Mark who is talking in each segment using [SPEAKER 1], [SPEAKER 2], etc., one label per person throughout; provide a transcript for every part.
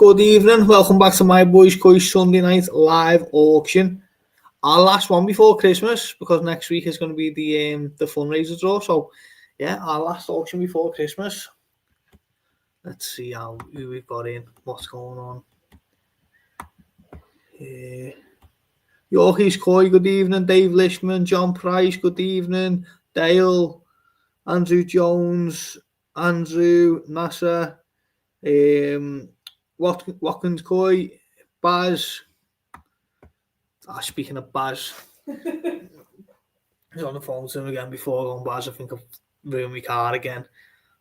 [SPEAKER 1] Good evening, welcome back to My Boys Koi Sunday night live auction. Our last one before Christmas, because next week is going to be the fundraiser draw. So yeah, our last auction before Christmas. Let's see who we've got in, what's going on. Yorkie's Koi, good evening. Dave Lishman, John Price, good evening. Dale, Andrew Jones, Andrew, Nasser, Watkins Koi, Baz. Speaking of Baz, he's on the phone to him again before going. Baz, I think I've ruined my car again.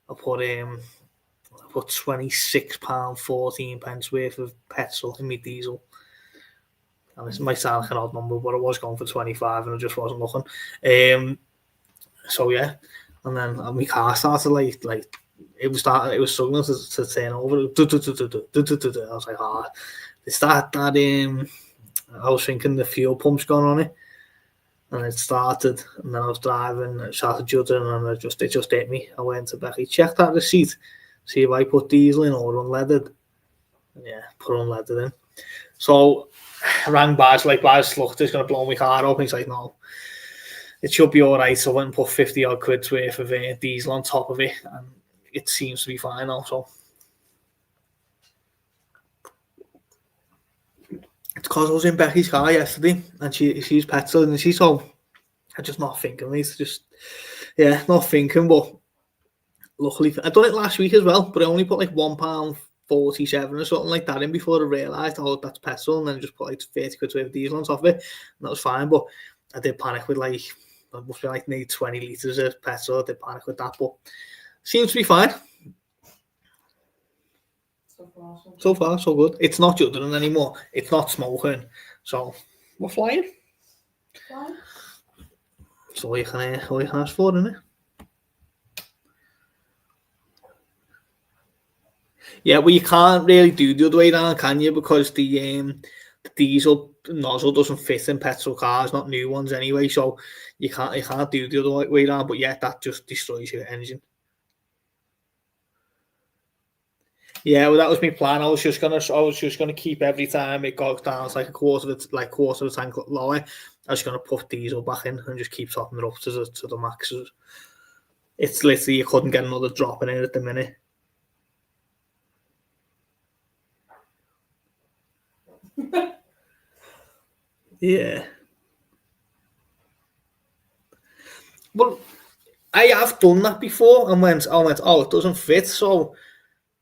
[SPEAKER 1] I put £26.14 worth of petrol in my diesel. And this might sound like an odd number, but I was going for 25 and I just wasn't looking. So yeah, and then my car started like it was struggling to turn over. I was like, it started that I was thinking the fuel pump's gone on it, and it started, and then I was driving, it started juddering, and it just hit me. I went to Becky, check that receipt, see if I put diesel in or unleaded. Yeah, put unleaded in. So I rang Baz, Baz, look, this is going to blow my car up. And he's like, no, it should be all right. So I went and put 50 odd quid's worth of diesel on top of it, and it seems to be fine also. It's because I was in Becky's car yesterday, and she's petrol, and she's so I'm just not thinking. It's just not thinking. But luckily, I done it last week as well, but I only put like £1.47 or something like that in before I realised, that's petrol, and then just put like 30 quid's worth of diesel on top of it, and that was fine. But I did panic with I must be nearly 20 litres of petrol. I did panic with that, but seems to be fine. So far, so good. It's not juddering anymore. It's not smoking. So we're flying. That's all you can ask for, isn't it? Yeah, well, you can't really do the other way around, can you? Because the diesel nozzle doesn't fit in petrol cars, not new ones anyway. So you can't do the other way around. But yeah, that just destroys your engine. Yeah, well, that was my plan. I was just gonna keep every time it goes down to like quarter of the tank lower. I was gonna put diesel back in and just keep topping it up to the max. It's literally you couldn't get another drop in it at the minute. Yeah. Well, I have done that before and went, oh, it doesn't fit. So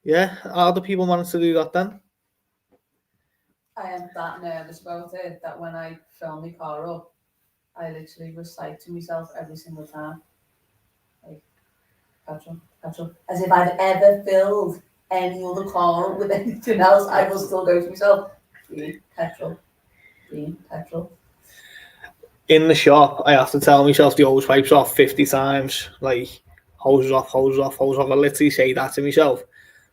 [SPEAKER 1] yeah, other people managed to do that then.
[SPEAKER 2] I am that nervous about it that when I fill my car up, I literally recite to myself every single time, like, petrol, as if I'd ever filled any other car up with anything else. I will still go to myself, green, petrol.
[SPEAKER 1] In the shop, I have to tell myself the hose pipes off 50 times, like hoses off. I literally say that to myself,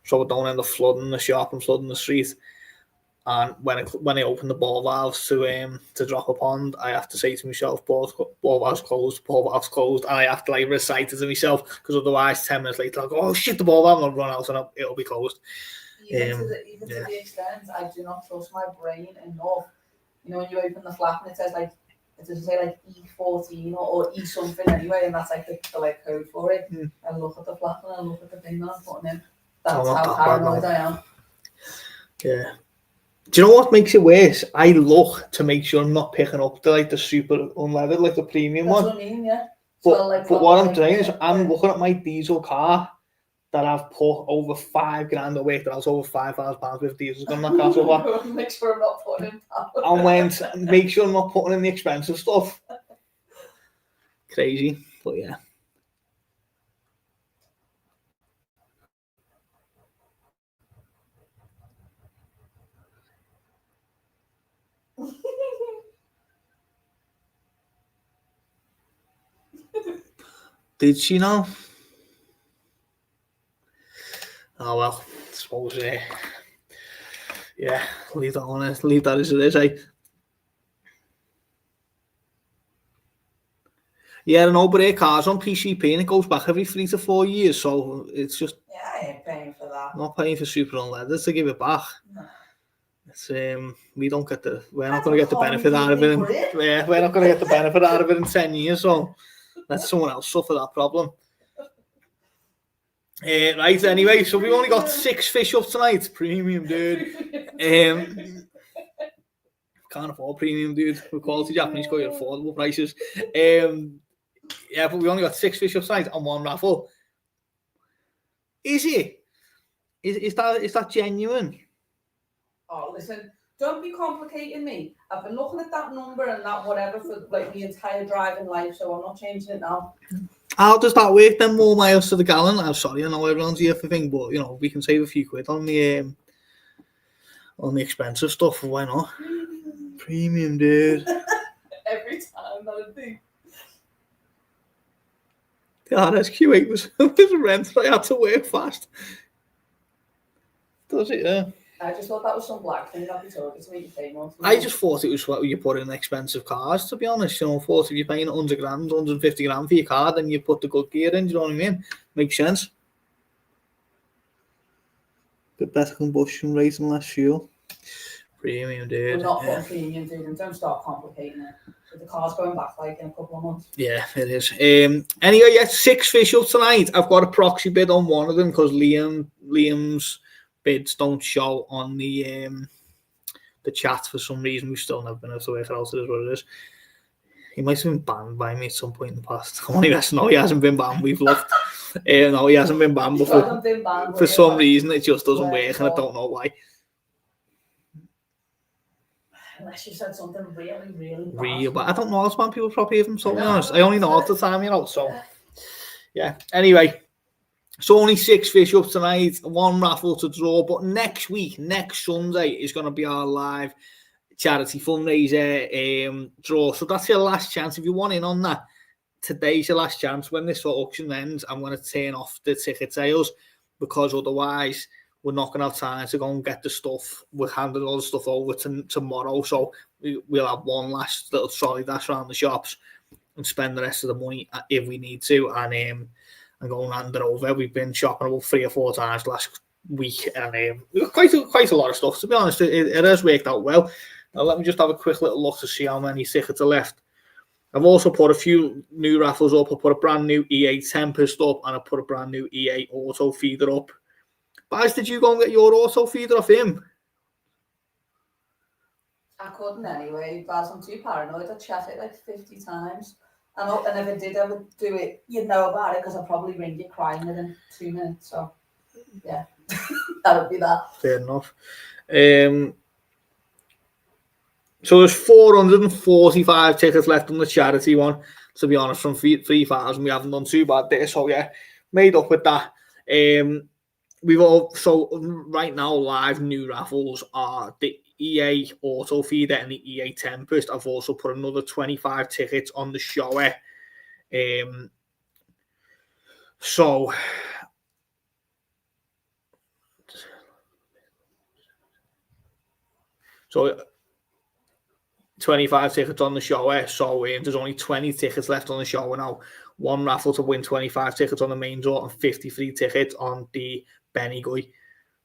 [SPEAKER 1] so I don't end up flooding the shop and flooding the street. And when I open the ball valves to drop a pond, I have to say to myself, ball valves closed, and I have to recite it to myself, because otherwise 10 minutes later I'll go, oh shit, the ball valve will run out and it'll be closed.
[SPEAKER 2] Even to the extent I do not trust my brain enough. You know, when you open the flap and it says it doesn't say E14 or E something anyway, and that's the code for it. I look at the flap and I look at the thing that I'm putting in. That's how paranoid I am.
[SPEAKER 1] Yeah. Do you know what makes it worse? I look to make sure I'm not picking up the super unleaded, the premium one.
[SPEAKER 2] That's what I mean, yeah.
[SPEAKER 1] But what I'm doing is I'm looking at my diesel car that I've put over £5,000 away, that I was over £5,000 with diesel on that car so far.
[SPEAKER 2] Make sure I'm not putting in power.
[SPEAKER 1] And make sure I'm not putting in the expensive stuff. Crazy, but yeah. Did she know? Oh well, I suppose yeah, leave that as it is, eh? Yeah, but her car's on PCP and it goes back every 3 to 4 years, so it's just...
[SPEAKER 2] Yeah, I ain't paying for that. that.
[SPEAKER 1] I'm not paying for super on leathers to give it back.
[SPEAKER 2] No.
[SPEAKER 1] It's, we don't get we're not
[SPEAKER 2] That's
[SPEAKER 1] going to get the
[SPEAKER 2] what
[SPEAKER 1] benefit out of it. Yeah, we're not going to get the benefit out of it in 10 years, so let someone else suffer that problem. Right, anyway, so we've only got 6 fish up tonight. Premium, dude. Can't afford premium, dude. With quality Japanese koi at affordable prices. Yeah, but we only got 6 fish up tonight on 1 raffle. Is it? Is that genuine?
[SPEAKER 2] Oh, listen, don't be complicating me. I've been looking at that number and that whatever for like the entire driving life, so I'm not changing it now.
[SPEAKER 1] How does that work then? More miles to the gallon? I'm sorry, I know everyone's here for thing, but you know we can save a few quid on the expensive stuff. Why not? Premium, dude.
[SPEAKER 2] Every time that I think.
[SPEAKER 1] The RSQ8 was rent. I had to work fast. Does it? Yeah.
[SPEAKER 2] I just thought that was some black thing that we talking to make you famous.
[SPEAKER 1] I just thought it was what you put in expensive cars, to be honest. You know, I thought if you're paying 100 grand, 150 grand for your car, then you put the good gear in, do you know what I mean? Makes sense. The better combustion rate and less fuel. Premium, dude.
[SPEAKER 2] We're not putting premium, dude, and don't start complicating it. The car's going back like in a couple of months.
[SPEAKER 1] Yeah, it is. Anyway, yeah, 6 fish up tonight. I've got a proxy bid on one of them because Liam's bids don't show on the chat for some reason. We've still never been able to work it out. It is what it is. He might have been banned by me at some point in the past. I'm only messing. No, he hasn't been banned. We've looked. No, he hasn't been banned before. For some reason, it just doesn't work, and I don't know why.
[SPEAKER 2] Unless you said something really, really bad.
[SPEAKER 1] Real, but I don't know how to ban people properly, if I'm totally honest. I only know at the time, you know. So, yeah. Anyway, so only 6 fish up tonight, 1 raffle to draw. But next week, next Sunday, is going to be our live charity fundraiser draw. So that's your last chance. If you want in on that, today's your last chance. When this auction ends, I'm going to turn off the ticket sales because otherwise we're not going to have time to go and get the stuff. We're handing all the stuff over to tomorrow. So we'll have one last little trolley dash around the shops and spend the rest of the money if we need to and go and hand it over. We've been shopping about 3 or 4 times last week and we've got quite a lot of stuff. To be honest, it has worked out well. Now let me just have a quick little look to see how many tickets are left. I've also put a few new raffles up. I put a brand new EA Tempest up and I put a brand new EA Auto Feeder up. Baz, did you go and get your Auto Feeder off him?
[SPEAKER 2] I couldn't anyway, Baz. I'm too paranoid. I'd chat it like 50 times. And if I did ever do it, you'd know about it because I'd probably ring you crying within 2 minutes. So, yeah, that would be that.
[SPEAKER 1] Fair enough. So there's 445 tickets left on the charity one. To be honest, from 3,000, we haven't done too bad there. So yeah, made up with that. So right now live new raffles are the EA Auto Feeder and the EA Tempest. I've also put another 25 tickets on the shower. So 25 tickets on the shower, so there's only 20 tickets left on the shower now. 1 raffle to win 25 tickets on the main draw and 53 tickets on the Benny Guy.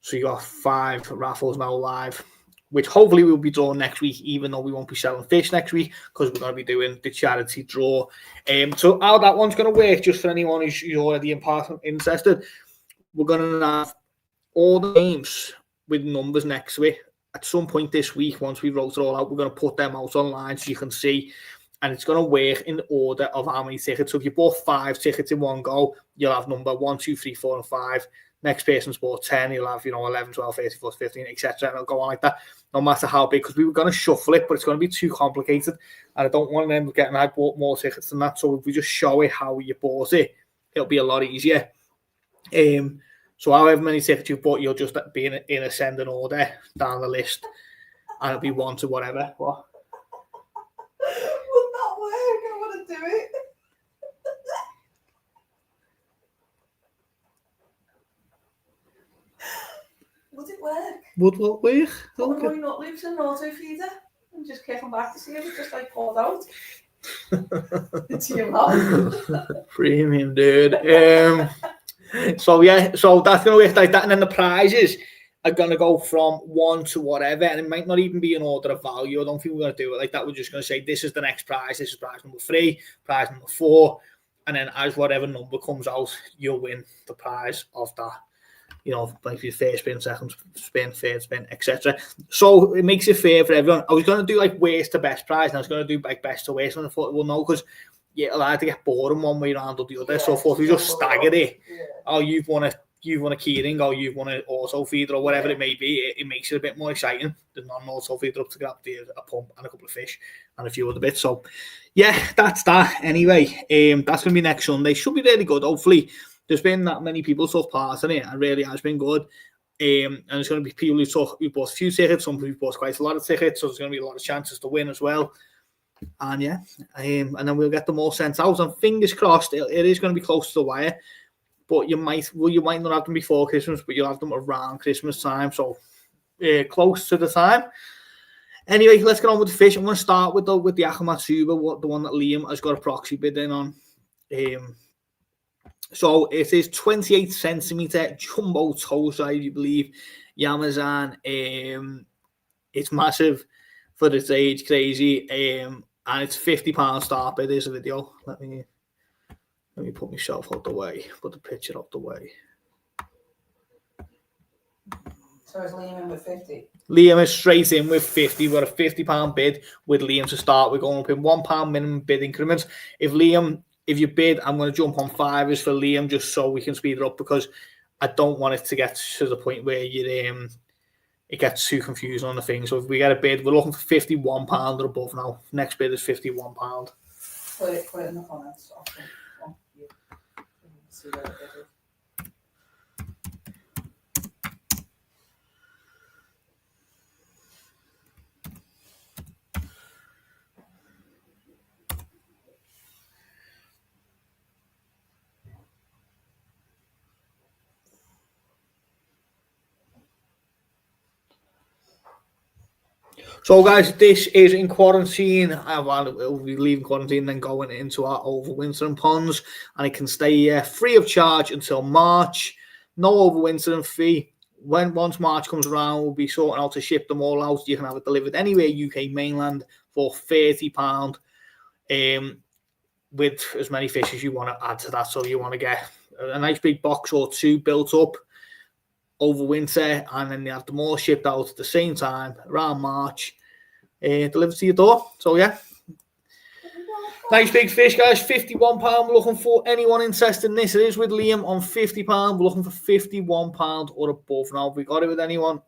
[SPEAKER 1] So you got 5 raffles now live, which hopefully will be drawn next week, even though we won't be selling fish next week because we're going to be doing the charity draw. So how that one's going to work, just for anyone who's already interested, we're going to have all the names with numbers next to it. At some point this week, once we wrote it all out, we're going to put them out online so you can see. And it's going to work in order of how many tickets. So if you bought 5 tickets in one go, you'll have number 1, 2, 3, 4, and 5. Next person's bought 10, you'll have 11, 12, 13, 14, 15, etc. And it'll go on like that, no matter how big. Because we were going to shuffle it, but it's going to be too complicated. And I don't want them getting, I bought more tickets than that. So if we just show it how you bought it, it'll be a lot easier. So however many tickets you've bought, you'll just be in ascending order down the list. And it'll be 1 to whatever. What?
[SPEAKER 2] Will not work. I want to do it. Would it work?
[SPEAKER 1] Would what work?
[SPEAKER 2] Put the nut loops in an auto feeder and just kick them back to see if it just like poured out. It's your mouth.
[SPEAKER 1] Premium, dude. So yeah, so that's going to work like that. And then the prizes are going to go from 1 to whatever. And it might not even be an order of value. I don't think we're going to do it like that. We're just going to say, this is the next prize. This is prize number 3, prize number 4. And then as whatever number comes out, you'll win the prize of that. You know, like your first spin, second spin, third spin, etc. So it makes it fair for everyone. I was going to do like worst to best prize, and I was going to do like best to worst, and I thought, well, no, because it'll either get boring one way around or the other. So I thought we just stagger it. Oh, you've won a keyring, or you've won an auto feeder, or whatever it may be. It makes it a bit more exciting. There's not an auto feeder up to grab a pump and a couple of fish and a few other bits. So yeah, that's that. Anyway, that's going to be next Sunday. Should be really good, hopefully. There's been that many people took part in it, and really has been good. And there's going to be people who bought a few tickets, some who bought quite a lot of tickets, so there's going to be a lot of chances to win as well. And yeah, and then we'll get them all sent out. And fingers crossed, it is going to be close to the wire. But you might not have them before Christmas, but you'll have them around Christmas time, so close to the time. Anyway, let's get on with the fish. I'm going to start with the Akamatsuba, the one that Liam has got a proxy bid in on. So it is 28 centimeter jumbo toe size, you believe, Yamazan. It's massive for its age, crazy. And it's £50 start bid. There's a video. Let me put myself out the way. Put the picture out the way.
[SPEAKER 2] So is Liam in with 50?
[SPEAKER 1] Liam is straight in with 50. We've got a £50 bid with Liam to start. We're going up in £1 minimum bid increments. If you bid, I'm going to jump on 5s for Liam just so we can speed it up, because I don't want it to get to the point where it gets too confusing on the thing. So if we get a bid, we're looking for £51 or above now. Next bid is £51.
[SPEAKER 2] Put it in the comments. See what it is.
[SPEAKER 1] So, guys, this is in quarantine. We'll be leaving quarantine, then going into our overwintering ponds, and it can stay free of charge until March. No overwintering fee. Once March comes around, we'll be sorting out to ship them all out. You can have it delivered anywhere UK mainland for £30, with as many fish as you want to add to that. So you want to get a nice big box or 2 built up over winter, and then they have them all shipped out at the same time around March, delivered to your door. So yeah, nice big fish, guys. £51. We're looking for anyone interested in this. It is with Liam on £50. We're looking for £51 or above now. Have we got it with anyone?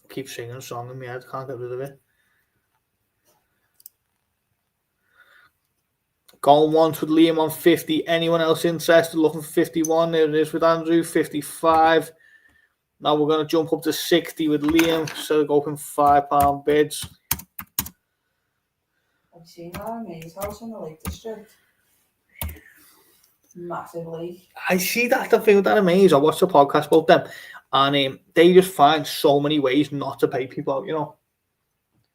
[SPEAKER 1] Keep singing a song in my head, can't get rid of it. Going once with Liam on 50. Anyone else interested? Looking for 51. There it is with Andrew, 55. Now we're going to jump up to 60 with Liam. So go open £5 bids.
[SPEAKER 2] Have you seen our mate's house in the Lake District? Massive lake.
[SPEAKER 1] I see that. The thing with that Amaze, I watched a podcast about them, and they just find so many ways not to pay people out, you know.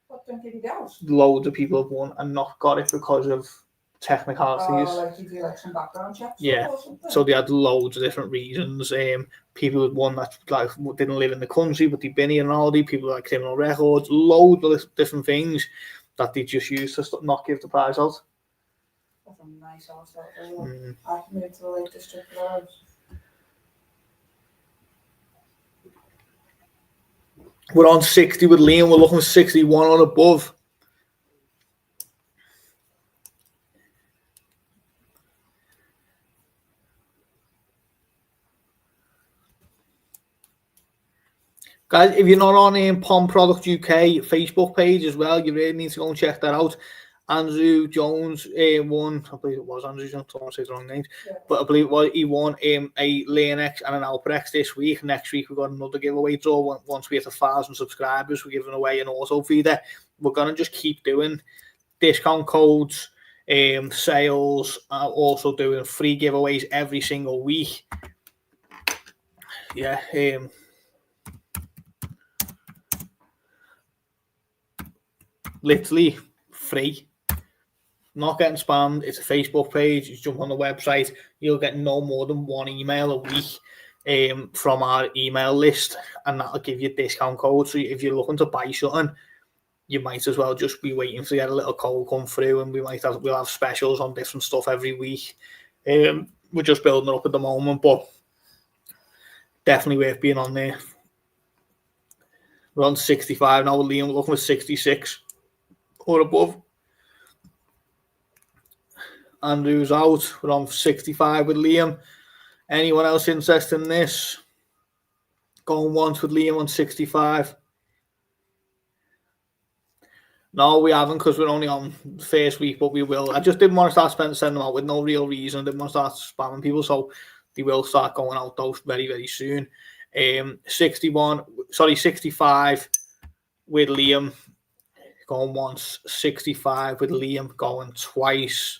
[SPEAKER 2] What don't give you girls?
[SPEAKER 1] Loads of people have won and not got it because of technicalities.
[SPEAKER 2] Oh, like you do like some background checks.
[SPEAKER 1] Yeah.
[SPEAKER 2] Or something.
[SPEAKER 1] So they had loads of different reasons. People had won that like didn't live in the country, but they've been here and all. People like criminal records, loads of different things that they just use to not give the prize out.
[SPEAKER 2] That's a nice house out there. I can move to the Lake District for ours.
[SPEAKER 1] We're on 60 with Liam. We're looking for 61 or above. Guys, if you're not on Pond Product UK Facebook page as well, you really need to go and check that out. Andrew Jones won, I believe it was Andrew Jones, I don't want to say the wrong names, but I believe it was, he won a Lane X and an Alper X this week. Next week we've got another giveaway draw. Once we hit 1,000 subscribers, we're giving away an auto feeder. We're going to just keep doing discount codes, sales, also doing free giveaways every single week. yeah, literally free. Not getting spammed. It's a Facebook page. You jump on the website. You'll get no more than one email a week from our email list, and that'll give you a discount code. So if you're looking to buy something, you might as well just be waiting to get a little code come through, and we'll have specials on different stuff every week. We're just building it up at the moment, but definitely worth being on there. We're on 65 now with Liam. We're looking for 66 or above. Andrew's out. We're on 65 with Liam. Anyone else interested in this? Going once with Liam on 65. No, we haven't, because we're only on the first week, but we will. I just didn't want to start sending them out with no real reason. I didn't want to start spamming people, so they will start going out those very, very soon. 65 with Liam. Going once. 65 with Liam. Going twice.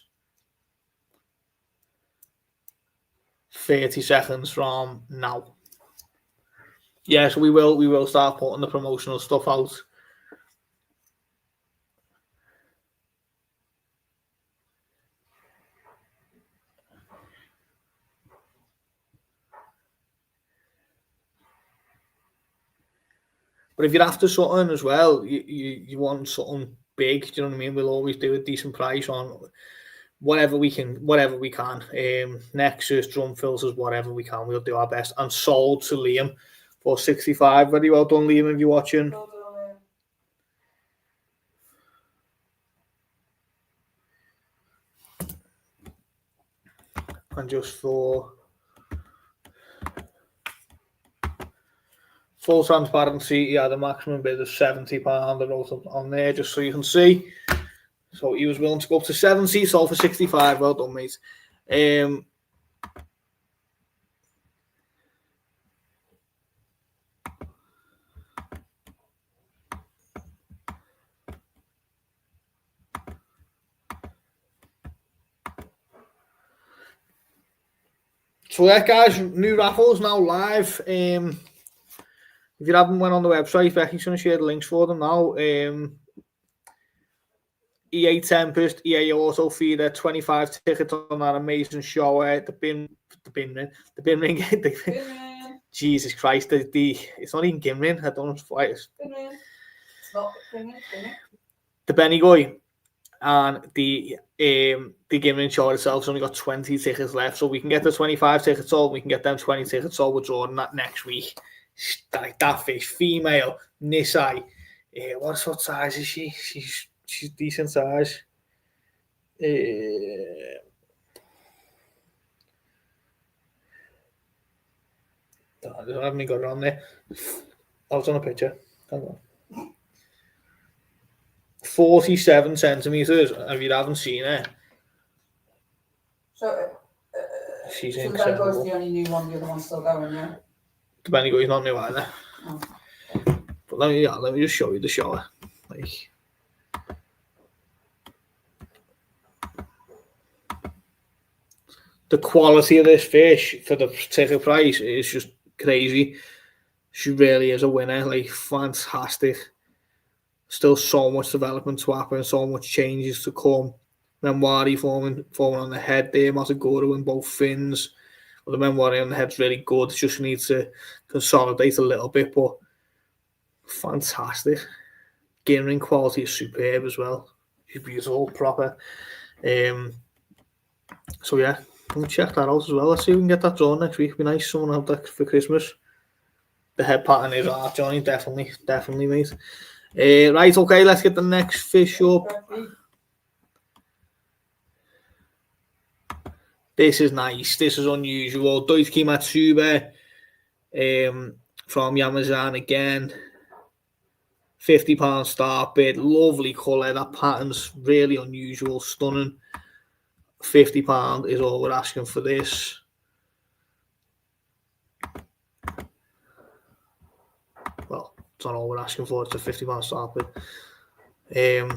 [SPEAKER 1] 30 seconds from now. Yeah, so we will start putting the promotional stuff out. But if you're after something as well, you want something big, do you know what I mean? We'll always do a decent price on whatever we can. Nexus, drum filters, whatever we can, we'll do our best. And sold to Liam for 65. Very well done, Liam, if you're watching.
[SPEAKER 2] Well done,
[SPEAKER 1] And just for full transparency, he had a maximum bid of £70. I wrote it on there just so you can see. So he was willing to go up to 70, sold for 65. Well done, mate. So yeah, guys, new raffles now live. If you haven't went on the website, Becky's going to share the links for them now. EA Tempest, EA Auto Feeder, 25 tickets on that amazing show. The bin ring. Jesus Christ, it's not even Gimrin. I don't know why it's
[SPEAKER 2] not
[SPEAKER 1] the Benny Goy and the Gimrin show itself has only got 20 tickets left, so we can get the 25 tickets sold. We can get them 20 tickets sold. We're drawing that next week. Like that fish, female, Nisai. What size is she? She's decent size. I haven't got it on there. I was on a picture. Hang on. 47 centimeters. If you haven't seen it,
[SPEAKER 2] so
[SPEAKER 1] she's
[SPEAKER 2] incredible. So the only new one, the other one's still going, yeah.
[SPEAKER 1] The Benny Goy's not new either.
[SPEAKER 2] Oh.
[SPEAKER 1] But let me just show you the shower. Like, the quality of this fish for the ticket price is just crazy. She really is a winner. Like, fantastic. Still so much development to happen, so much changes to come. Memwari forming on the head there, Matagoro in both fins. Well, the Memwari on the head's really good. Just needs to consolidate a little bit, but fantastic. Gearing quality is superb as well. She's beautiful, proper. So yeah, we'll check that out as well. Let's see if we can get that drawn next week. It'd be nice someone have that for Christmas. The head pattern is art, Johnny. Definitely, mate. Right, okay, let's get the next fish up. This is nice. This is unusual. Doitsuki Matsuba from Yamazan again. £50 start bid. Lovely colour. That pattern's really unusual, stunning. £50 is all we're asking for this. Well, it's not all we're asking for. It's a £50 start bid.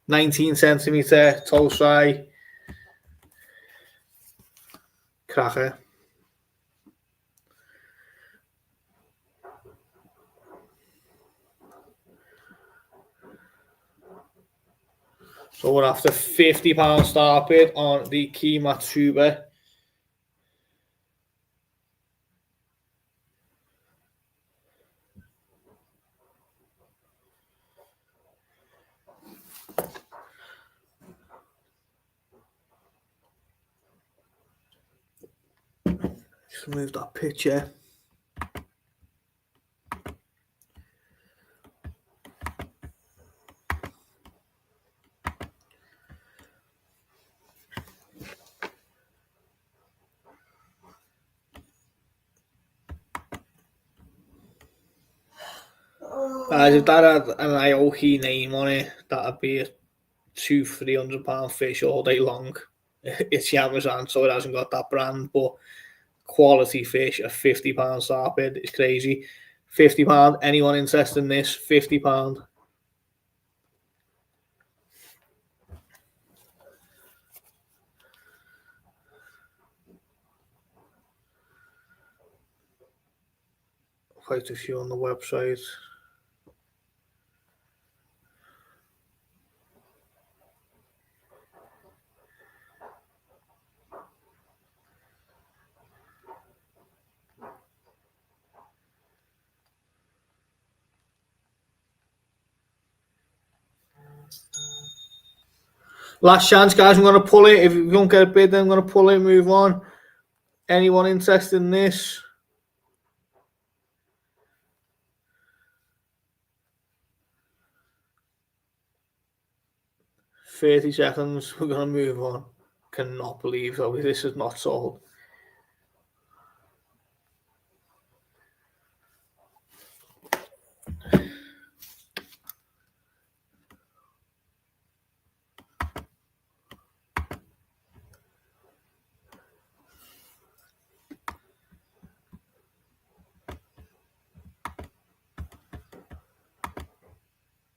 [SPEAKER 1] 19 centimetre Tosai. Cracker. So we're after £50 start bid on the Kimatsuba. Just move that picture. If that had an Aoki name on it, that'd be a £200-300 fish all day long. It's Yamazan, so it hasn't got that brand, but quality fish at £50 start bid is crazy. £50. Anyone interested in this? £50. Quite a few on the website. Last chance, guys. I'm going to pull it. If you don't get a bid, then I'm going to pull it and move on. Anyone interested in this? "30 seconds. We're going to move on." Cannot believe that this is not sold.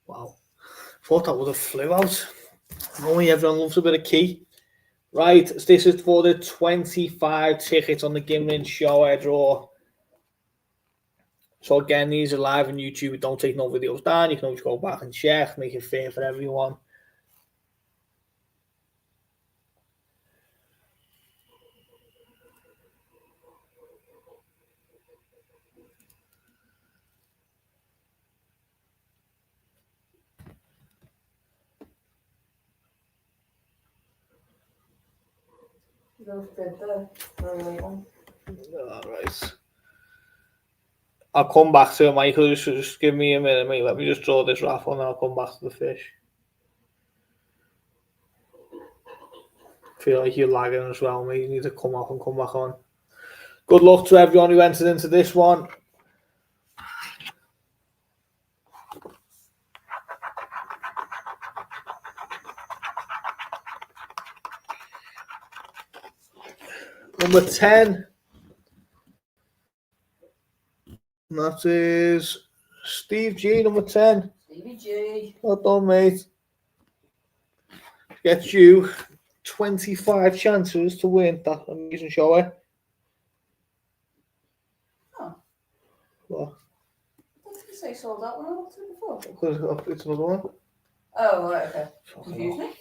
[SPEAKER 1] Wow. Thought that would have flew out. Normally everyone loves a bit of key. Right, this is for the 25 tickets on the Gimlin show draw. So again, these are live on YouTube. Don't take no videos down. You can always go back and check, make it fair for everyone. All right. I'll come back to it, Michael. Just give me a minute, mate. Let me just draw this raffle and I'll come back to the fish. Feel like you're lagging as well, mate. You need to come off and come back on. Good luck to everyone who entered into this one. Number 10. That is Steve G, number 10.
[SPEAKER 2] Stevie G.
[SPEAKER 1] Well done, mate. Gets you 25 chances to win that amazing show.
[SPEAKER 2] Oh.
[SPEAKER 1] What?
[SPEAKER 2] What did you say sold that one I looked at before?
[SPEAKER 1] Because it's another one.
[SPEAKER 2] Oh, right, okay. Confused me.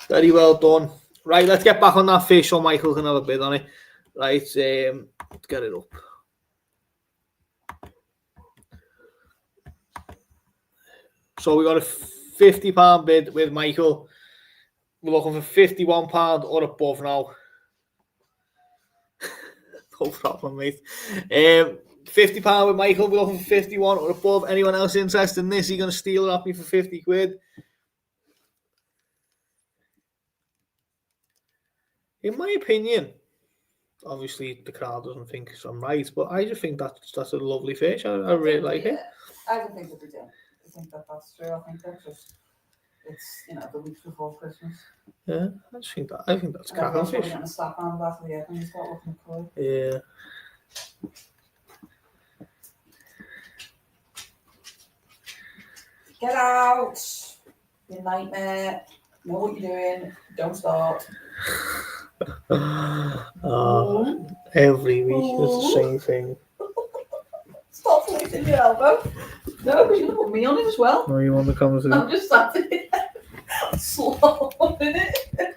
[SPEAKER 1] Very well done. Right, let's get back on that fish so Michael can have a bid on it. Right, let's get it up. So we got a £50 bid with Michael. We're looking for £51 or above now. No problem, mate. £50 with Michael. We're looking for 51 or above. Anyone else interested in this? Are you going to steal it off me for 50 quid? In my opinion, obviously the crowd doesn't think I'm right, but I just think that's a lovely fish. I really like it.
[SPEAKER 2] I don't think that they do. I think that's true. I think that's just it's the week before Christmas.
[SPEAKER 1] Yeah, I think that's
[SPEAKER 2] And everyone's probably
[SPEAKER 1] catfish.
[SPEAKER 2] getting a slap on the back of the head when you start looking at koi.
[SPEAKER 1] Yeah.
[SPEAKER 2] Get out! You're a nightmare. Know what you're doing. Don't start.
[SPEAKER 1] Every week it's the same thing.
[SPEAKER 2] Stop lifting your elbow. No, because you're going to put me on it as well.
[SPEAKER 1] No, you want to come to
[SPEAKER 2] I'm just sat here slobbing it.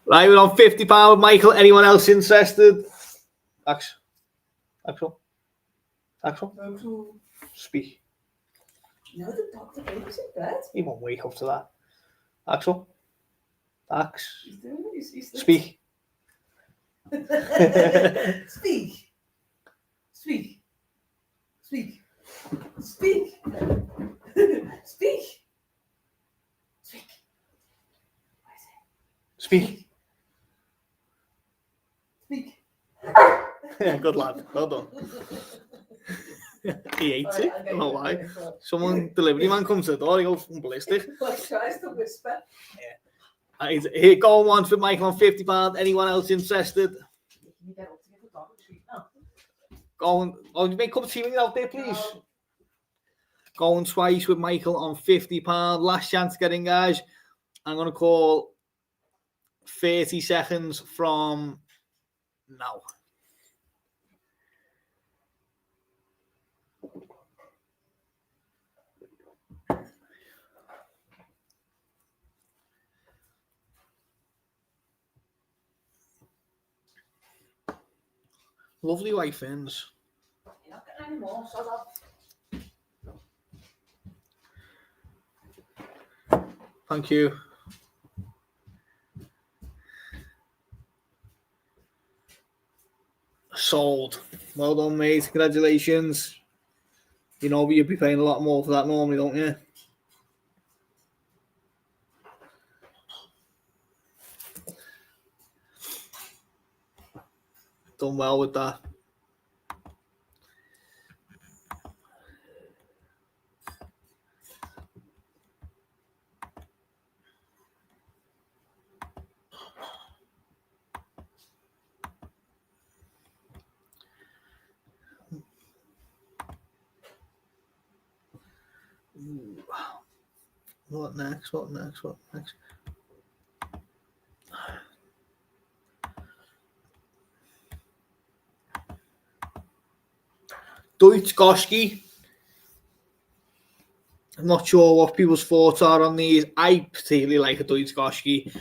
[SPEAKER 1] Right, we're on £50 with Michael. Anyone else interested? Axel? Speak.
[SPEAKER 2] No, the baby's in bed.
[SPEAKER 1] He won't wake up to that. Axel?
[SPEAKER 2] He's doing it. He's
[SPEAKER 1] Speak.
[SPEAKER 2] Speak. Speak. Speak. Speak. Speak. Speak.
[SPEAKER 1] Speak.
[SPEAKER 2] Speak.
[SPEAKER 1] Yeah, good lad. Well done. He ate it. I don't know why. Someone, delivery man comes to the door, he goes ballistic.
[SPEAKER 2] Like tries to whisper.
[SPEAKER 1] Yeah. Here, go on one for Michael on £50. Anyone else interested?
[SPEAKER 2] Can you get up to give the dog a treat now?
[SPEAKER 1] Go on. Oh, you make a cup of tea when you're out there, please.
[SPEAKER 2] No.
[SPEAKER 1] Going twice with Michael on £50. Last chance to get in, guys. I'm going to call 30 seconds from now. Lovely white fins.
[SPEAKER 2] You're not getting any more, so that.
[SPEAKER 1] Thank you. Sold. Well done, mate. Congratulations. You know, but you'd be paying a lot more for that normally, don't you? Done well with that. Ooh. What next? Deutsch Goski. I'm not sure what people's thoughts are on these. I particularly like a Deutsch Goski.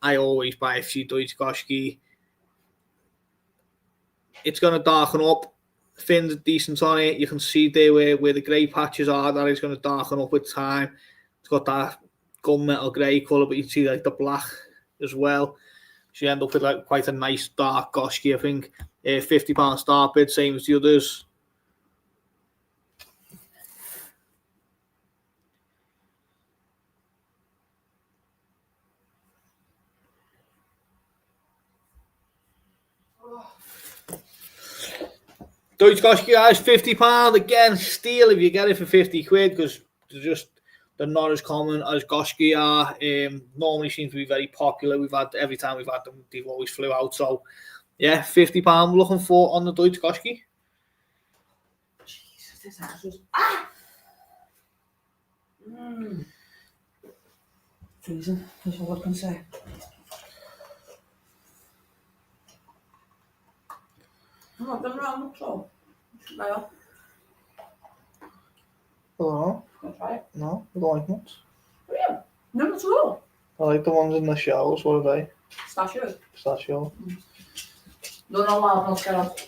[SPEAKER 1] I always buy a few Deutsch Goski. It's going to darken up. Fins are decent on it. You can see there where the grey patches are. That is going to darken up with time. It's got that gunmetal grey colour, but you can see like the black as well. So you end up with like quite a nice dark Goski, I think. £50 start bid, same as the others. Deutsch Goski, guys, £50 again. Steal if you get it for 50 quid because they're not as common as Goski are. Normally seems to be very popular. Every time we've had them, they've always flew out. So yeah, £50 we're looking for on the Deutsch Goski.
[SPEAKER 2] Jesus, this house was freezing. That's all I can say. I'm not going around at all. No.
[SPEAKER 1] Hello?
[SPEAKER 2] Can I try it?
[SPEAKER 1] No, I don't like nuts.
[SPEAKER 2] Oh, yeah. No, not at all.
[SPEAKER 1] I like the ones in the shells. What are they?
[SPEAKER 2] Pistachios.
[SPEAKER 1] Pistachio.
[SPEAKER 2] No, wild, get off.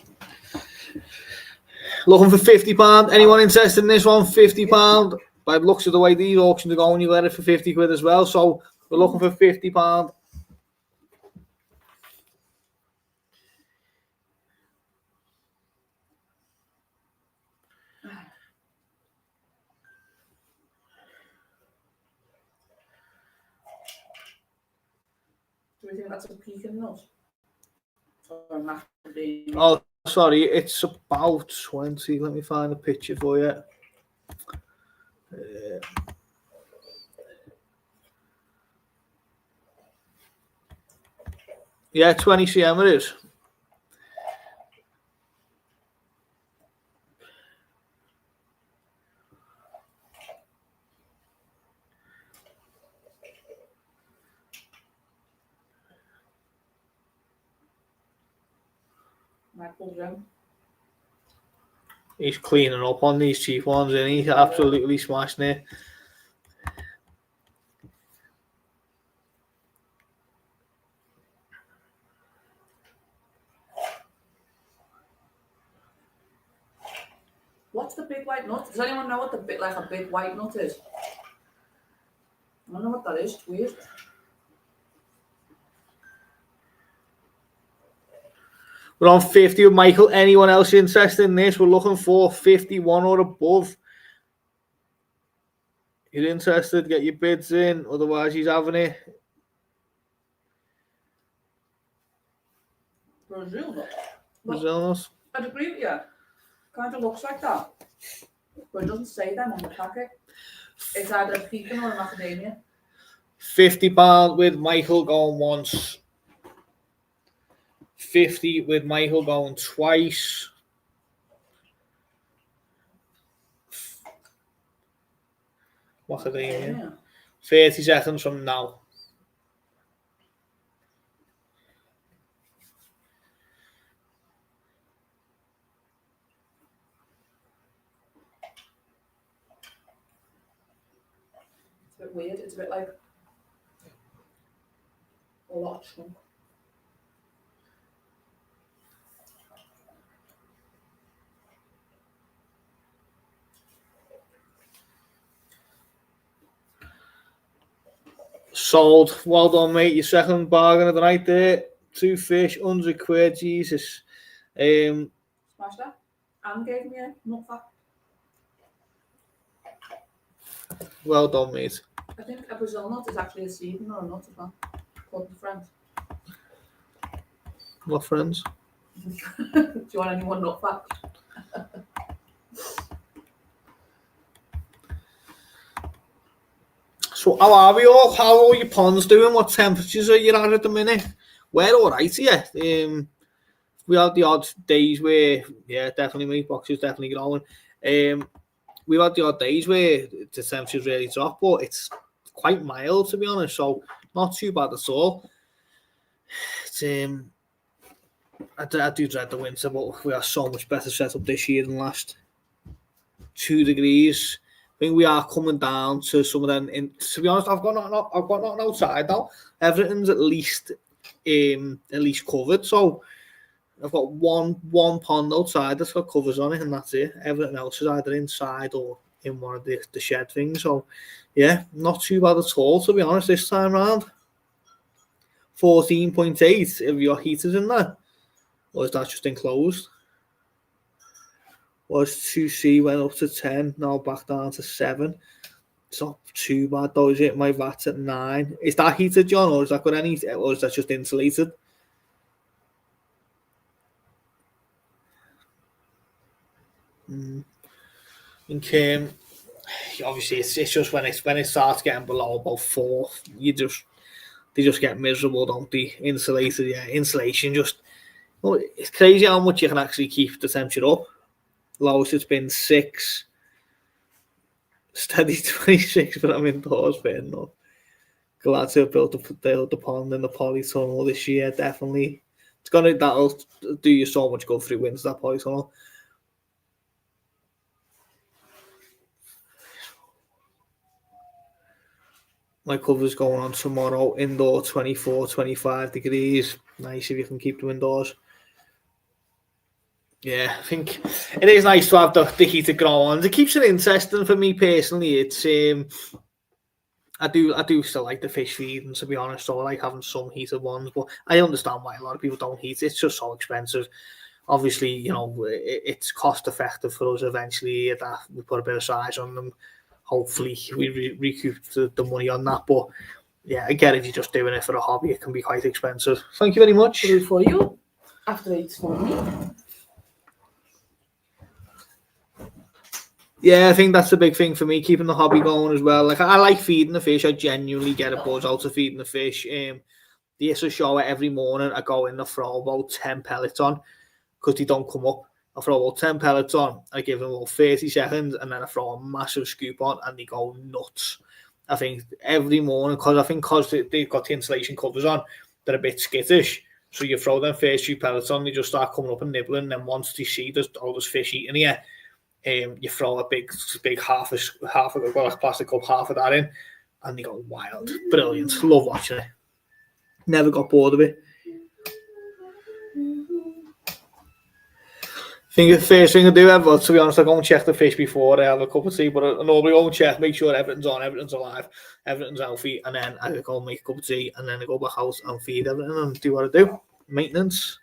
[SPEAKER 1] Looking for £50. Anyone interested in this one? £50. By the looks of the way these auctions are going, you get it for 50 quid as well. So we're looking for £50.
[SPEAKER 2] Do we think that's a pecan nut?
[SPEAKER 1] Oh, sorry, it's about 20. Let me find a picture for you. Yeah, 20 cm it is.
[SPEAKER 2] Michael's room.
[SPEAKER 1] He's cleaning up on these cheap ones, and he's absolutely smashing it.
[SPEAKER 2] What's the big white nut? Does anyone know what a big white nut is? I don't know what that is. It's weird.
[SPEAKER 1] We're on 50 with Michael. Anyone else interested in this? We're looking for 51 or above. You're interested? Get your bids in. Otherwise, he's having it.
[SPEAKER 2] Brazil nut.
[SPEAKER 1] Brazil nut.
[SPEAKER 2] I'd agree with you. Kind of looks like that. But it doesn't say them on the packet. It's either a pecan or a macadamia.
[SPEAKER 1] £50 with Michael going once. 50 with Michael going twice. Macadamia. 30 seconds from now.
[SPEAKER 2] It's a bit weird. It's a bit like a lot of chunk.
[SPEAKER 1] Sold. Well done, mate. Your second bargain of the night there. 2 fish, £100. Jesus.
[SPEAKER 2] Smashed that. And gave me a nut fact.
[SPEAKER 1] Well done, mate.
[SPEAKER 2] I think a Brazil nut is actually a seedling or a nut as well. Called the friends.
[SPEAKER 1] What friends?
[SPEAKER 2] Do you want any more nut facts?
[SPEAKER 1] So how are we all? How are all your ponds doing? What temperatures are you at the minute? We're all right here. We had the odd days where, yeah, definitely my box is definitely growing. We've had the odd days where the temperatures really drop, but it's quite mild to be honest, so not too bad at all. It's, I do dread the winter, but we are so much better set up this year than last. 2 degrees. I think we are coming down to some of them. To be honest, I've got nothing outside now. Everything's at least covered. So I've got one pond outside that's got covers on it, and that's it. Everything else is either inside or in one of the shed things. So yeah, not too bad at all to be honest this time round. 14.8. Have your heaters in there, or is that just enclosed? Was 2C, went up to 10, now back down to 7. It's not too bad though, is it? My VAT's at 9. Is that heated, John, or is that got any, or is that just insulated? And obviously it's just when it starts getting below about 4, they just get miserable, don't they? Insulated, yeah, insulation just. Well, it's crazy how much you can actually keep the temperature up. Lowest it's been 6, steady 26, but I'm indoors fair enough. Glad to have built the pond and the polytunnel this year, definitely. That'll do you so much good through winter, that polytunnel. My cover's going on tomorrow, indoor 24, 25 degrees. Nice if you can keep them indoors. Yeah, I think it is nice to have the heated grow on. It keeps it interesting for me personally. It's I do still like the fish feeding, to be honest. So I like having some heated ones, but I understand why a lot of people don't heat. It's just so expensive. Obviously, you know, it's cost effective for us eventually that we put a bit of size on them. Hopefully we recoup the money on that. But yeah, again, if you're just doing it for a hobby, it can be quite expensive. Thank you very much.
[SPEAKER 2] For you, after it's for me.
[SPEAKER 1] Yeah, I think that's the big thing for me, keeping the hobby going as well. Like I like feeding the fish. I genuinely get a buzz out of feeding the fish. They used to show it every morning. I go in and throw about 10 pellets on because they don't come up. I throw about 10 pellets on. I give them about 30 seconds, and then I throw a massive scoop on, and they go nuts. I think every morning, because they've got the insulation covers on, they're a bit skittish. So you throw them first few pellets on, they just start coming up and nibbling. And then once they see there's all this fish eating here, you throw a big half a plastic cup, half of that in, and they go wild. Brilliant. Love watching it. Never got bored of it. I think the first thing I do ever, to be honest, I go and check the fish before I have a cup of tea, but I normally go and check, make sure everything's on, everything's alive, everything's healthy, and then I go and make a cup of tea, and then I go back out and feed everything and do what I do. Maintenance.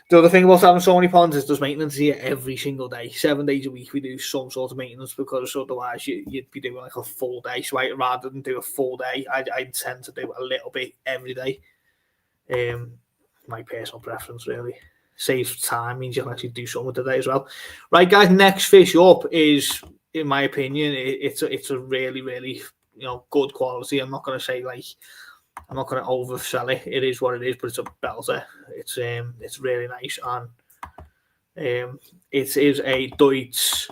[SPEAKER 1] The other thing about having so many ponds is there's maintenance here every single day. 7 days a week we do some sort of maintenance, because otherwise you'd be doing like a full day. So rather than do a full day, I tend to do a little bit every day. My personal preference, really. Saves time, means you can actually do something today as well. Right, guys, next fish up is, in my opinion, it's a really, really good quality. I'm not going to oversell it. It is what it is, but it's a belter. It's really nice, and it is a Deutsch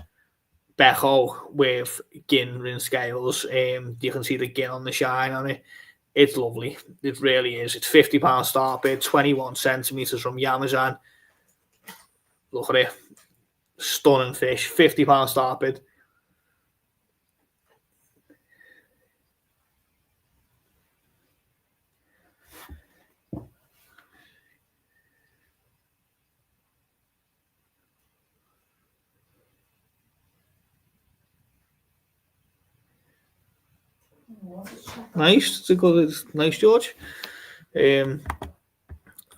[SPEAKER 1] Becho with gin ring scales. You can see the gin on the shine on it. It's lovely. It really is. It's £50 star bid, 21 centimeters from Yamazan. Look at it. Stunning fish. £50 star bid. Nice. It's nice, George.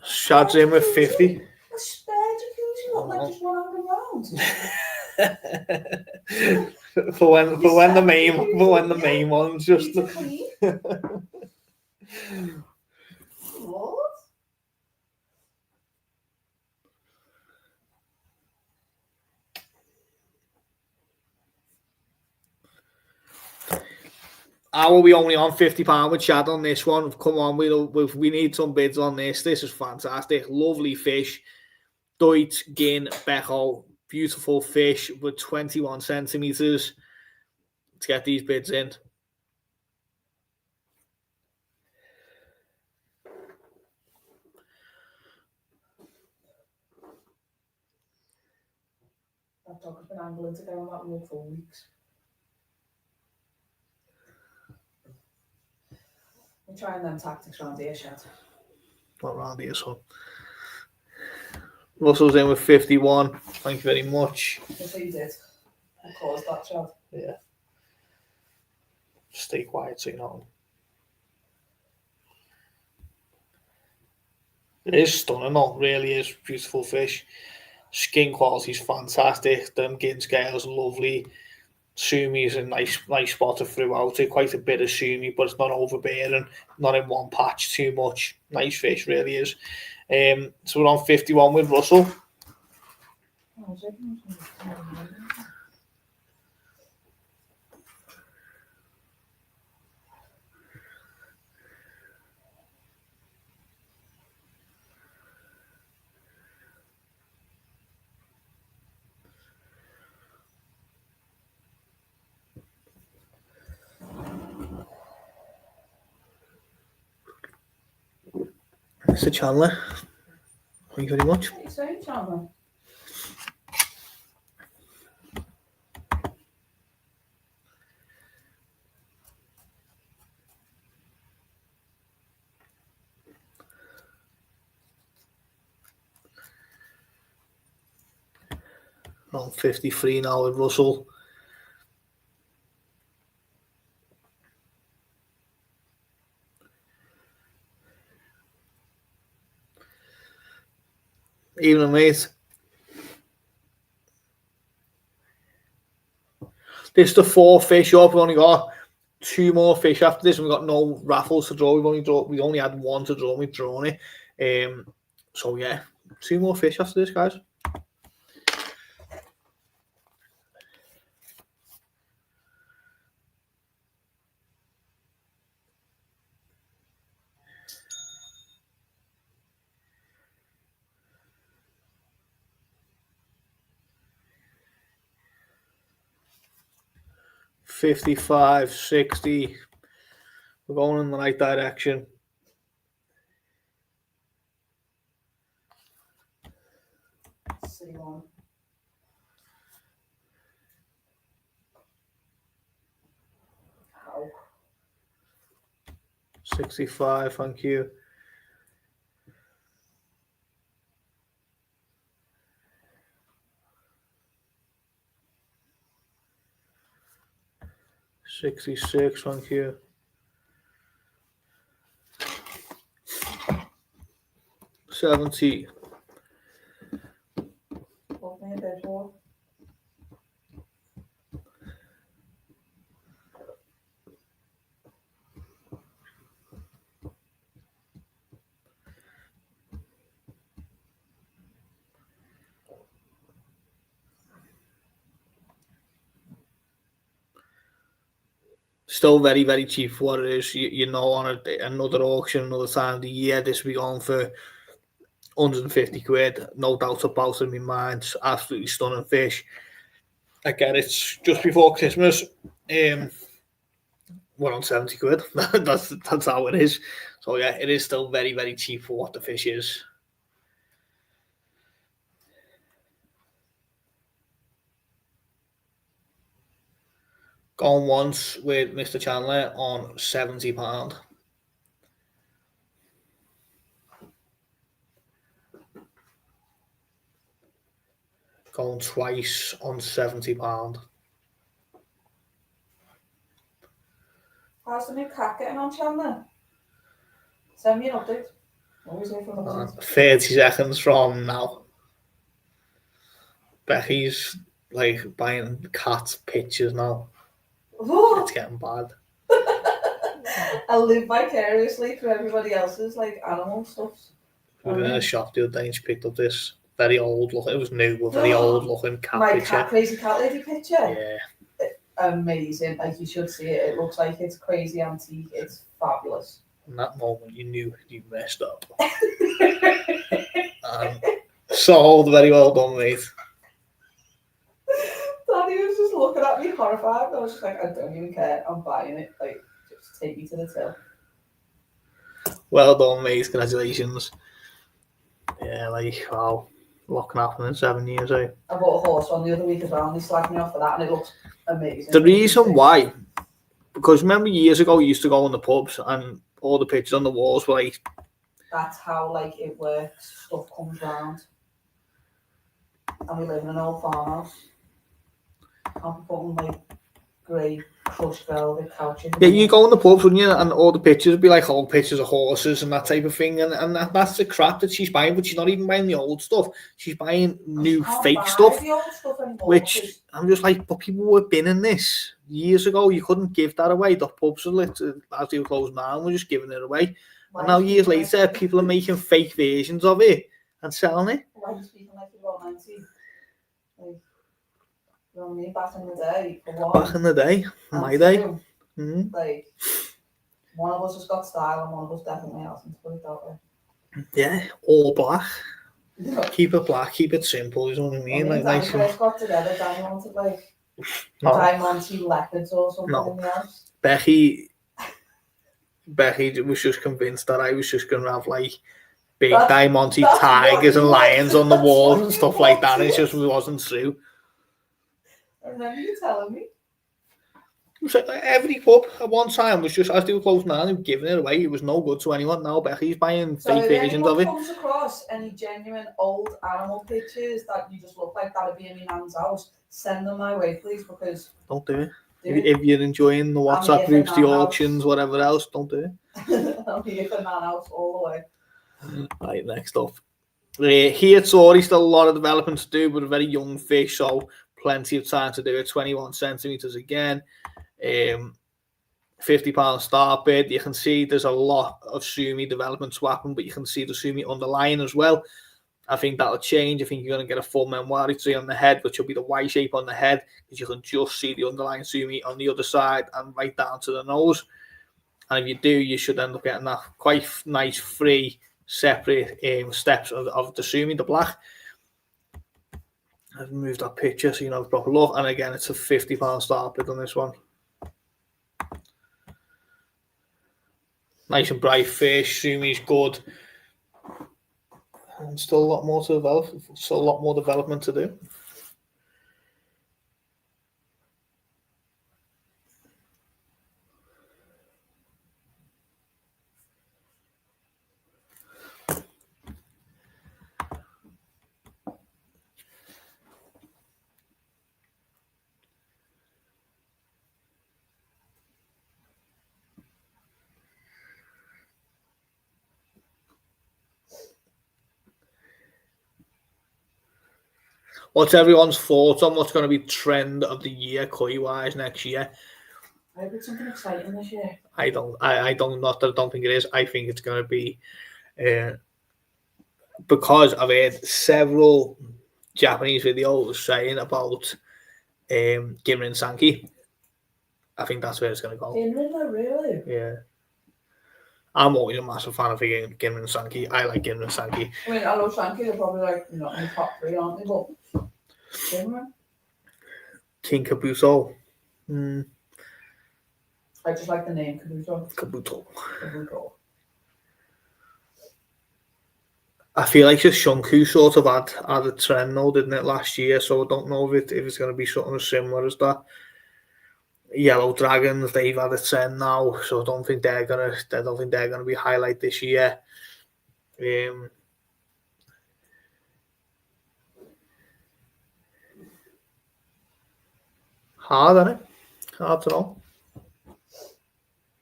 [SPEAKER 1] Shad's in with 50. for when the main ones just.
[SPEAKER 2] What?
[SPEAKER 1] How are we only on £50 with Chad on this one? Come on, we need some bids on this. This is fantastic. Lovely fish. Deutsch Gin Becho. Beautiful fish with 21 centimeters. Let's get these bids in.
[SPEAKER 2] That dog has been angling to go on that walk for weeks. We're trying them tactics around here, Shad.
[SPEAKER 1] Not around here, so. Russell's in with 51. Thank you very much.
[SPEAKER 2] Yes, he did. I caused that, Shad.
[SPEAKER 1] Yeah. Stay quiet so you know. It is stunning, though. Really is beautiful fish. Skin quality is fantastic. Them gin scales are lovely. Sumi is a nice spotter throughout it. Quite a bit of sumi, but it's not overbearing. Not in one patch too much. Nice fish, really is. So we're on 51 with Russell. Mr. Chandler, thank you very much.
[SPEAKER 2] What are you saying, Chandler?
[SPEAKER 1] On 53 now with Russell. Evening, mate. This is the 4 fish up. We've only got 2 more fish after this. We've got no raffles to draw. We only had 1 to draw. We've drawn it. So yeah, 2 more fish after this, guys. 55, 60. We're going in the right direction.
[SPEAKER 2] C1. How?
[SPEAKER 1] 65, thank you. $66, thank you. $70.
[SPEAKER 2] Love me a bit more.
[SPEAKER 1] Still very, very cheap for what it is. You know, on another auction, another time of the year, this will be going for 150 quid. No doubt about it in my mind. It's absolutely stunning fish. Again, it's just before Christmas. We're on 70 quid. that's how it is. So yeah, it is still very, very cheap for what the fish is. Going once with Mr. Chandler on £70. Going twice on £70.
[SPEAKER 2] How's the new cat getting on, Chandler? Send me an update. Always here for an update.
[SPEAKER 1] 30 seconds from now. Becky's like buying cat pictures now. It's getting bad.
[SPEAKER 2] I live vicariously through everybody else's like animal stuff.
[SPEAKER 1] We were in a shop the other day and she picked up this very old looking, it was new, but very old looking cat
[SPEAKER 2] My
[SPEAKER 1] picture.
[SPEAKER 2] crazy cat lady picture.
[SPEAKER 1] Yeah.
[SPEAKER 2] Amazing. Like, you should see it. It looks like it's crazy antique. It's fabulous.
[SPEAKER 1] In that moment, you knew you messed up. So very well done, mate.
[SPEAKER 2] Daddy was just looking at me horrified. I was just like, I don't even care. I'm buying it. Like, just take me to the till.
[SPEAKER 1] Well done, mate. Congratulations. Yeah, like, wow. What can happen in 7 years, eh?
[SPEAKER 2] I bought a horse one the other week as well, and he slagged me off for that, and it looks amazing.
[SPEAKER 1] The reason why, because remember years ago, you used to go in the pubs and all the pictures on the walls were like...
[SPEAKER 2] That's how, like, it works. Stuff comes round. And we live in an old farmhouse. I'll be putting, like, grey crushed velvet couches.
[SPEAKER 1] Yeah, you go in the pubs, wouldn't you? And all the pictures would be like old pictures of horses and that type of thing. And that's the crap that she's buying, but she's not even buying the old stuff. She's buying new fake stuff.
[SPEAKER 2] The old stuff anymore,
[SPEAKER 1] which I'm just like, but people were binning this years ago. You couldn't give that away. The pubs were lit as they were closing down, we're just giving it away. And now years later, people are making fake versions of it and selling it.
[SPEAKER 2] Why are you speaking like you're about 19? Like, you know what I mean? Back in the day, for one.
[SPEAKER 1] Back in the day, my day.
[SPEAKER 2] Like, one of us has got style and one of us definitely hasn't, put it that way.
[SPEAKER 1] Yeah, all black.
[SPEAKER 2] Yeah.
[SPEAKER 1] Keep it black, keep it simple, you know what I mean?
[SPEAKER 2] Like,
[SPEAKER 1] Danny
[SPEAKER 2] first got together, Danny wanted like Diamante leopards or something in the house.
[SPEAKER 1] Becky was just convinced that I was just going to have like big Diamante tigers and lions on the walls and stuff like that. It just wasn't true.
[SPEAKER 2] I remember you telling me.
[SPEAKER 1] It was like every pub at one time was just, as they were closing down, they were giving it away. It was no good to anyone. Now Becky's buying fake versions of it.
[SPEAKER 2] So if anyone comes across any genuine old animal pictures that you just look like that would be in my nan's house, send them my way, please, because...
[SPEAKER 1] Don't do it. If you're enjoying the WhatsApp groups, the auctions, whatever else, don't do
[SPEAKER 2] it. I'm here for Nan House all the way.
[SPEAKER 1] Right, next up. Here at Tori, still a lot of development to do, but a very young fish, so plenty of time to do it. 21 centimetres again. £50 start bid. You can see there's a lot of Sumi development to happen, but you can see the Sumi underlying as well. I think that'll change. I think you're going to get a full memoir tree on the head, which will be the Y shape on the head, because you can just see the underlying Sumi on the other side and right down to the nose. And if you do, you should end up getting that quite nice, free, separate steps of the Sumi, the black. I've moved that picture so you know the proper look. And again, it's a £50 start bid on this one. Nice and bright fish. Sumi's good. And still a lot more to develop. Still a lot more development to do. What's everyone's thoughts on what's going to be trend of the year koi-wise next year?
[SPEAKER 2] I hope it's something exciting this year.
[SPEAKER 1] I don't think it is. I think it's going to be because I've heard several Japanese videos saying about Gimrin Sankey. I think that's where it's going to go.
[SPEAKER 2] Gimrin, really?
[SPEAKER 1] Yeah. I'm always a massive fan of Gimrin Sankey. I like Gimrin Sankey.
[SPEAKER 2] I mean, I love Sankey. They're probably like, in the top 3, aren't they? But Gimrin?
[SPEAKER 1] King Kabuto.
[SPEAKER 2] I just like the name
[SPEAKER 1] Kabuto.
[SPEAKER 2] Kabuto.
[SPEAKER 1] I feel like just Shunku sort of had a trend though, didn't it, last year? So I don't know if it's going to be something as similar as that. Yellow Dragons, they've had a trend now, so I don't think they're gonna be highlight this year. Hard, isn't it? Hard to know.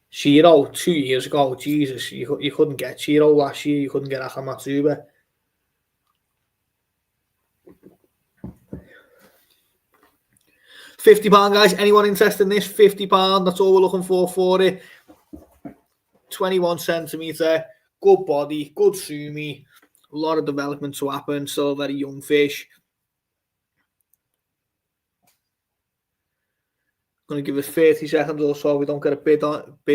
[SPEAKER 1] Shiro 2 years ago, Jesus, you couldn't get Shiro last year. You couldn't get Akamatsuba. £50, guys. Anyone interested in this? £50. That's all we're looking for it. 21 centimetre. Good body. Good sumi. A lot of development to happen. Still a very young fish. Going to give it 30 seconds or so. We don't get a bid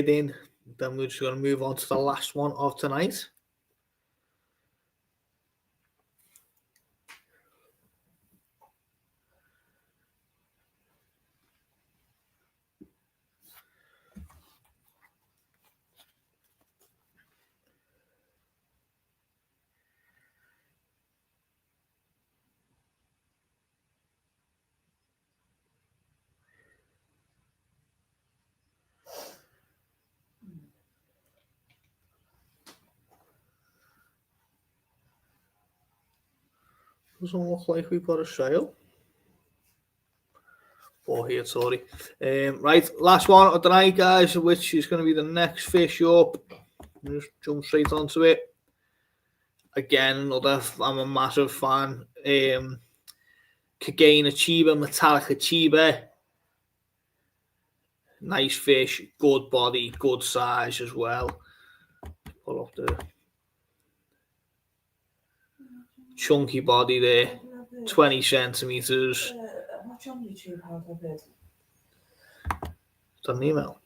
[SPEAKER 1] in. Then we're just going to move on to the last one of tonight. Doesn't look like we've got a sale. Oh, here, sorry. Right, last one of the night, guys, which is going to be the next fish up. Just jump straight onto it. Again, I'm a massive fan. Kagane Chiba, Metallic Chiba. Nice fish, good body, good size as well. Pull up the chunky body there, 20 centimetres.
[SPEAKER 2] What's on YouTube? How to bid?
[SPEAKER 1] It's an email.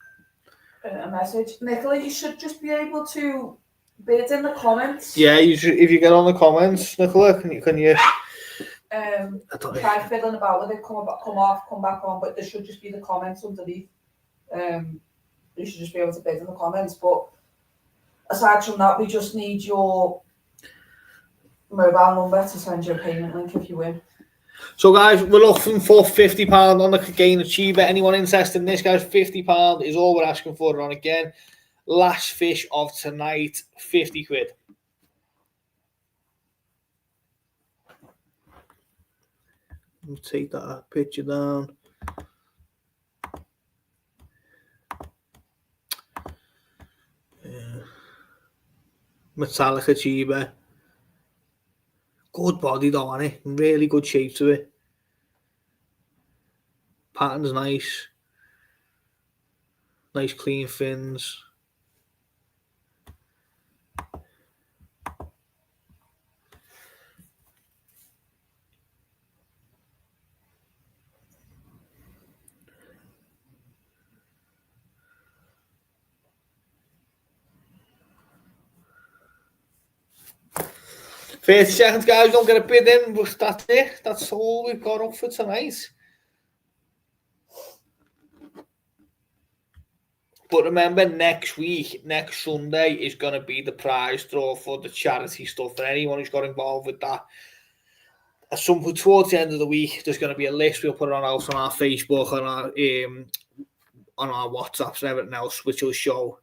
[SPEAKER 2] A message. Nicola, you should just be able to bid in the comments.
[SPEAKER 1] Yeah, if you get on the comments, Nicola, can you
[SPEAKER 2] try fiddling about with it, come off, come back on, but there should just be the comments underneath. You should just be able to bid in the comments. But aside from that, we just need your mobile number to send you a payment link if you win.
[SPEAKER 1] So, guys, we're looking for £50 on the Kagane Chiba. Anyone interested in this, guys? £50 is all we're asking for it on again. Last fish of tonight, 50 quid. We'll take that picture down. Metallica Chiba. Good body though, isn't it? Really good shape to it. Pattern's nice. Nice clean fins. $30 seconds, guys. Don't get a bid in, but that's it. That's all we've got up for tonight. But remember, next Sunday is going to be the prize draw for the charity stuff. For anyone who's got involved with that, towards the end of the week, there's going to be a list. We'll put it on our Facebook, on our WhatsApps and everything else, which will show.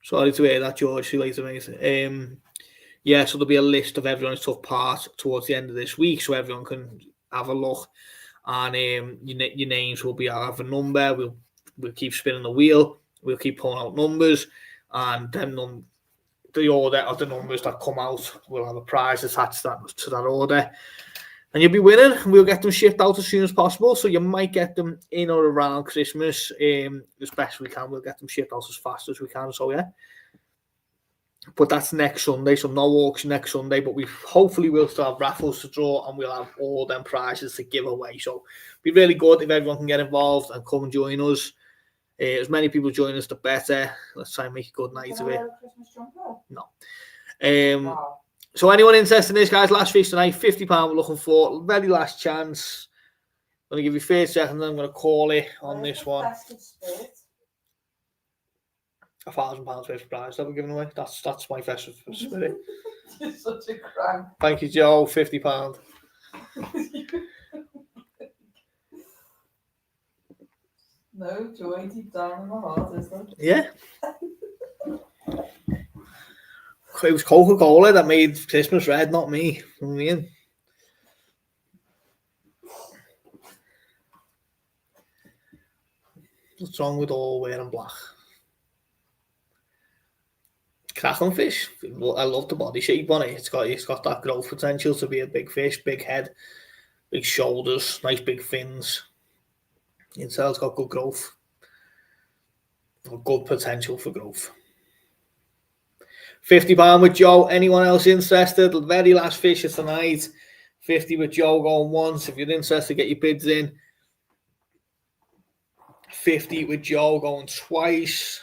[SPEAKER 1] Sorry to hear that, George. See you later, mate. So there'll be a list of everyone who's took part towards the end of this week, so everyone can have a look. And your names will be out of a number. We'll keep spinning the wheel. We'll keep pulling out numbers, and then the order of the numbers that come out will have a prize attached to that order. And you'll be winning. We'll get them shipped out as soon as possible. So you might get them in or around Christmas. As best we can, we'll get them shipped out as fast as we can. So yeah. But that's next Sunday. So no auction next Sunday. But hopefully we'll still have raffles to draw, and we'll have all them prizes to give away. So it'd be really good if everyone can get involved and come and join us. As many people join us, the better. Let's try and make a good night of it. No.
[SPEAKER 2] Wow.
[SPEAKER 1] So anyone interested in this, guys, last fish tonight, £50 we're looking for. Very last chance. I'm going to give you 30 seconds, I'm going to call it on this one. £1,000 worth of prize that we're giving away. That's my festive spirit.
[SPEAKER 2] You're such a crank.
[SPEAKER 1] Thank you, Joe. £50.
[SPEAKER 2] No joy deep down in my heart, is there?
[SPEAKER 1] Yeah. It was Coca-Cola that made Christmas red, not me. You know what I mean? What's wrong with all wearing black? Cracking fish. I love the body shape on it. It's got that growth potential to be a big fish, big head, big shoulders, nice big fins. Inside it's got good growth. Good potential for growth. £50 with Joe. Anyone else interested? The very last fish of tonight. 50 with Joe going once. If you're interested, get your bids in. 50 with Joe going twice.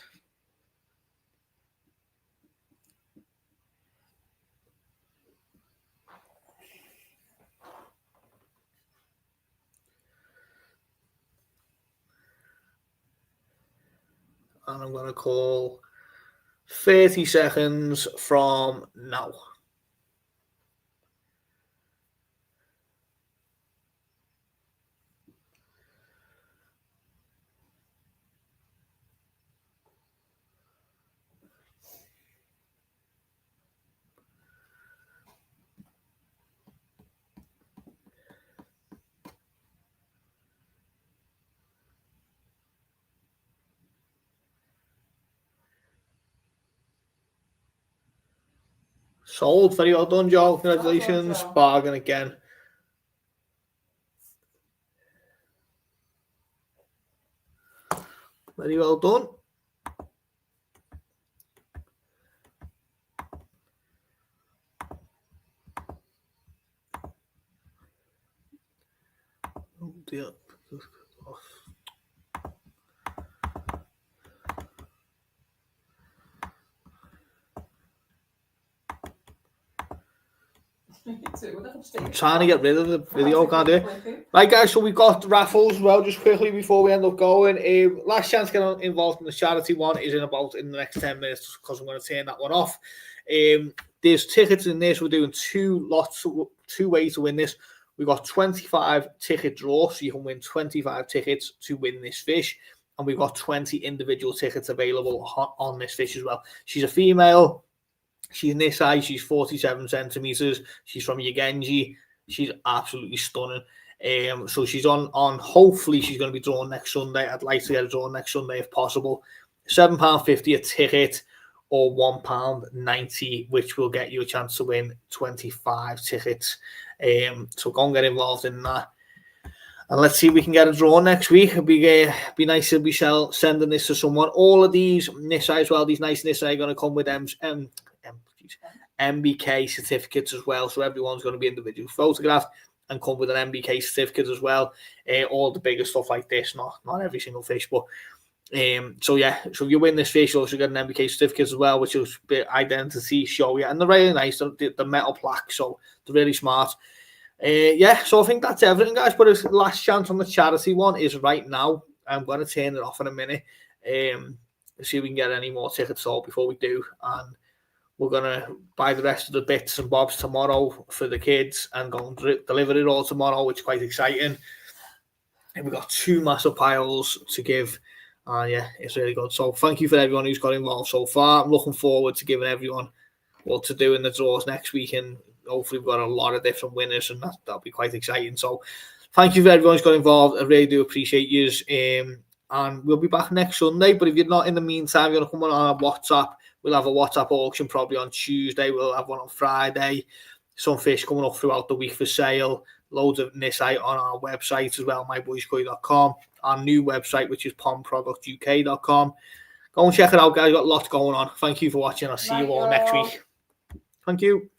[SPEAKER 1] And I'm going to call 30 seconds from now. Sold. Very well done, Joe. Congratulations. Bargain again. Very well done. Oh dear. I'm trying to get rid of the video, can't do it. Right, guys, so we've got raffles as well, just quickly before we end up going. Last chance to get involved in the charity one is in the next 10 minutes, because I'm going to turn that one off. There's tickets in this. We're doing two ways to win this. We've got 25 ticket draw, so you can win 25 tickets to win this fish. And we've got 20 individual tickets available on this fish as well. She's a female. She's in this size. She's 47 centimeters. She's from Yagenji. She's absolutely stunning. So she's on. Hopefully, she's going to be drawn next Sunday. I'd like to get her drawn next Sunday if possible. £7.50 a ticket, or £1.90, which will get you a chance to win 25 tickets. So go and get involved in that. And let's see if we can get a draw next week. It'd be nice to be sending this to someone. All of these Nisai as well, these nice Nisai are going to come with MBK certificates as well. So everyone's going to be individually photographed and come with an MBK certificate as well. All the bigger stuff like this, not every single fish, but so if you win this fish, you also get an MBK certificate as well, which will be identity show you. And they're really nice, the metal plaque, so they're really smart. Yeah, so I think that's everything, guys. But his last chance on the charity one is right now. I'm going to turn it off in a minute. See if we can get any more tickets sold before we do. And we're going to buy the rest of the bits and bobs tomorrow for the kids and go and deliver it all tomorrow, which is quite exciting. And we've got 2 massive piles to give. And yeah, it's really good. So thank you for everyone who's got involved so far. I'm looking forward to giving everyone what to do in the draws next week. And hopefully we've got a lot of different winners, and that'll be quite exciting. So thank you for everyone who's got involved. I really do appreciate you. And we'll be back next Sunday. But if you're not in the meantime, you're going to come on our WhatsApp. We'll have a WhatsApp auction probably on Tuesday. We'll have one on Friday. Some fish coming up throughout the week for sale. Loads of nisite on our website as well, myboyskoi.com. Our new website, which is pondproductuk.com. Go and check it out, guys. We've got lots going on. Thank you for watching. I'll see you all next week. Thank you.